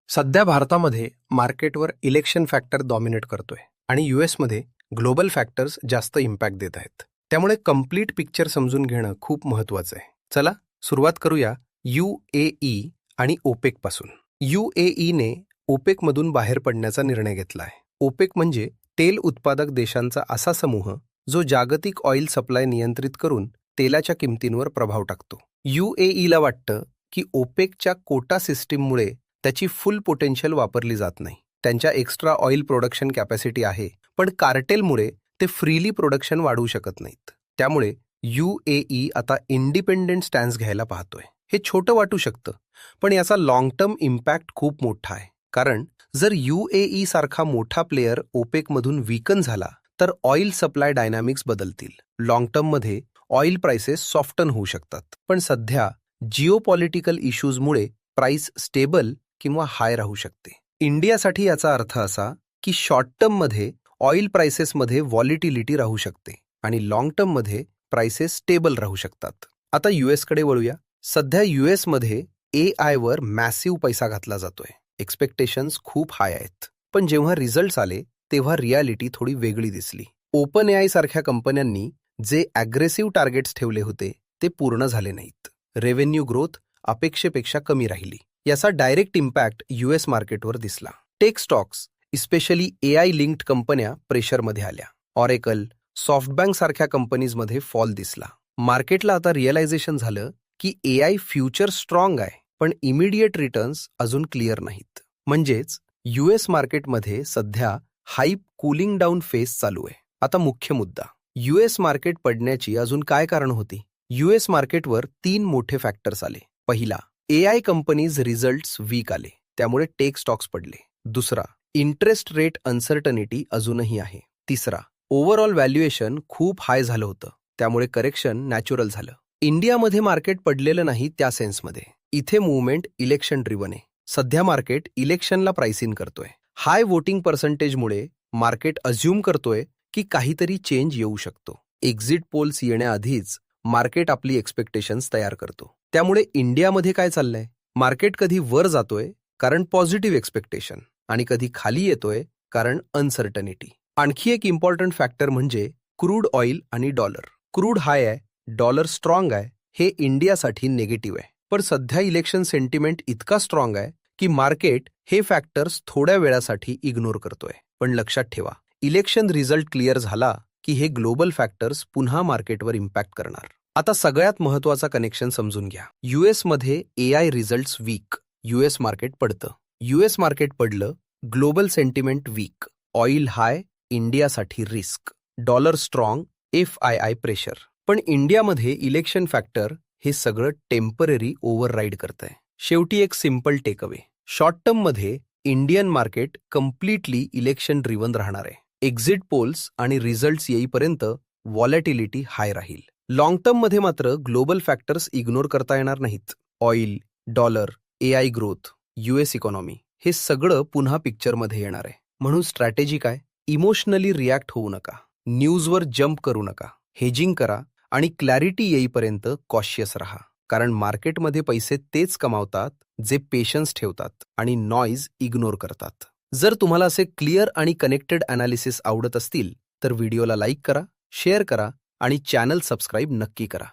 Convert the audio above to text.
सध्या भारतामध्ये मार्केटवर election factor dominate करतोय आणि यूएसमध्ये ग्लोबल फॅक्टर्स जास्त इम्पॅक्ट देत आहेत. त्यामुळे कम्प्लीट पिक्चर समजून घेणं खूप महत्त्वाचं आहे. चला सुरुवात करूया UAE आणि ओपेक पासून. UAEने ओपेकमधून बाहेर पडण्याचा निर्णय घेतला आहे. ओपेक म्हणजे तेल उत्पादक देशांचा असा समूह जो जागतिक ऑइल सप्लाय नियंत्रित करून तेलाच्या किमतींवर प्रभाव टाकतो. UAEला वाटतं की ओपेकच्या कोटा सिस्टीममुळे त्याची फुल पोटेन्शियल वापरली जात नाही. त्यांच्या एक्स्ट्रा ऑइल प्रोडक्शन कॅपॅसिटी आहे, पण कार्टेलमुळे ते फ्रीली प्रोडक्शन वाढवू शकत नाहीत. त्यामुळे UAE आता इंडिपेंडेंट स्टॅन्स घ्यायला पाहतोय. हे छोटं वाटू शकतं, पण याचा लॉंग टर्म इम्पॅक्ट खूप मोठा आहे. कारण जर UAE सारखा मोठा प्लेयर ओपेकमधून वीकन झाला तर ऑइल सप्लाय डायनामिक्स बदलतील. लॉंग टर्ममध्ये ऑइल प्राइसेस सॉफ्टन होऊ शकतात. पण सध्या जिओपॉलिटिकल इश्यूजमुळे प्राइस स्टेबल किंवा हाय राहू शकते. इंडियासाठी याचा अर्थ असा की शॉर्ट टर्ममध्ये ऑइल प्राइसेसमध्ये व्हॉलिटिलिटी राहू शकते आणि लॉंग टर्ममध्ये प्राइसेस स्टेबल राहू शकतात. आता यूएसकडे वळूया. सध्या यूएसमध्ये AI वर मॅसिव्ह पैसा घातला जातोय. एक्सपेक्टेशन्स खूप हाय आहेत. पण जेव्हा रिझल्ट्स आले तेव्हा रियालिटी थोडी वेगळी दिसली. ओपन AI सारख्या कंपन्यांनी जे ॲग्रेसिव्ह टार्गेट्स ठेवले होते ते पूर्ण झाले नाहीत. रेव्हेन्यू ग्रोथ अपेक्षेपेक्षा कमी राहिली. याचा डायरेक्ट इम्पॅक्ट यूएस मार्केटवर दिसला. Tech stocks especially AI linked कंपन्या प्रेशरमध्ये आल्या. ऑरेकल, सॉफ्टबँक सारख्या कंपनीजमध्ये फॉल दिसला. मार्केटला आता रिअलायझेशन झालं की AI फ्युचर स्ट्रॉंग आहे, पण इमिडिएट रिटर्न्स अजून क्लिअर नाहीत. म्हणजेच यूएस मार्केटमध्ये सध्या हाईप कूलिंग डाऊन फेज चालू आहे. आता मुख्य मुद्दा, यूएस मार्केट पडण्याची अजून काय कारण होती? यूएस मार्केटवर 3 मोठे फॅक्टर्स आले. पहिला, AI कंपनीज रिझल्ट्स वीक आले, त्यामुळे टेक स्टॉक्स पडले. दुसरा, इंटरेस्ट रेट अनसर्टनिटी अजूनही आहे. तिसरा, ओव्हरऑल व्हॅल्युएशन खूप हाय झालं होतं, त्यामुळे करेक्शन नॅचरल झालं. इंडियामध्ये मार्केट पडलेलं नाही त्या सेन्समध्ये. इथे मूव्हमेंट इलेक्शन ड्रिव्हन आहे. सध्या मार्केट इलेक्शनला प्राइसिंग करतोय. हाय वोटिंग पर्सेंटेजमुळे मार्केट अज्युम करतोय की काहीतरी चेंज येऊ शकतो. एक्झिट पोल्स येण्याआधीच मार्केट आपली एक्सपेक्टेशन्स तयार करतो. त्यामुळे इंडियामध्ये काय चाललंय? मार्केट कधी वर जातोय कारण पॉझिटिव्ह एक्सपेक्टेशन आणि कधी खाली येतोय कारण अनसर्टनिटी. आणखी एक इम्पॉर्टंट फॅक्टर म्हणजे क्रूड ऑइल आणि डॉलर. क्रूड हाय आहे, डॉलर स्ट्रॉंग आहे, हे इंडियासाठी निगेटिव्ह आहे. पण सध्या इलेक्शन सेंटिमेंट इतका स्ट्रॉंग आहे की मार्केट हे फॅक्टर्स थोड्या वेळासाठी इग्नोर करतोय. पण लक्षात ठेवा, इलेक्शन रिझल्ट क्लिअर झाला की हे ग्लोबल फॅक्टर्स पुन्हा मार्केटवर इम्पॅक्ट करणार. आता सगळ्यात महत्त्वाचा कनेक्शन समजून घ्या. यूएसमध्ये AI results weak, US market पडतं. यूएस मार्केट पडलं, global sentiment weak, oil high, इंडियासाठी risk, dollar strong, FII pressure. पण इंडियामध्ये इलेक्शन फॅक्टर हे सगळं टेम्पररी ओव्हरराईड करतंय. शेवटी एक सिम्पल टेकअवे, शॉर्ट टर्ममध्ये Indian market completely election driven राहणार आहे. एक्झिट पोल्स आणि रिझल्ट्स येईपर्यंत व्हॉलॅटिलिटी हाय राहील. लॉंग टर्ममध्ये मात्र ग्लोबल फॅक्टर्स इग्नोर करता येणार नाहीत. Oil, dollar, AI growth, US economy हे सगळं पुन्हा पिक्चरमध्ये येणार आहे. म्हणून स्ट्रॅटेजी काय? इमोशनली रिॲक्ट होऊ नका, न्यूजवर जम्प करू नका, हेजिंग करा आणि क्लॅरिटी येईपर्यंत कॉशियस राहा. कारण मार्केटमध्ये पैसे तेच कमावतात जे पेशन्स ठेवतात आणि नॉईज इग्नोर करतात. जर तुम्हाला असे क्लिअर आणि कनेक्टेड ॲनालिसिस आवडत असतील तर व्हिडिओला लाईक करा, शेअर करा आणि चॅनल सबस्क्राईब नक्की करा.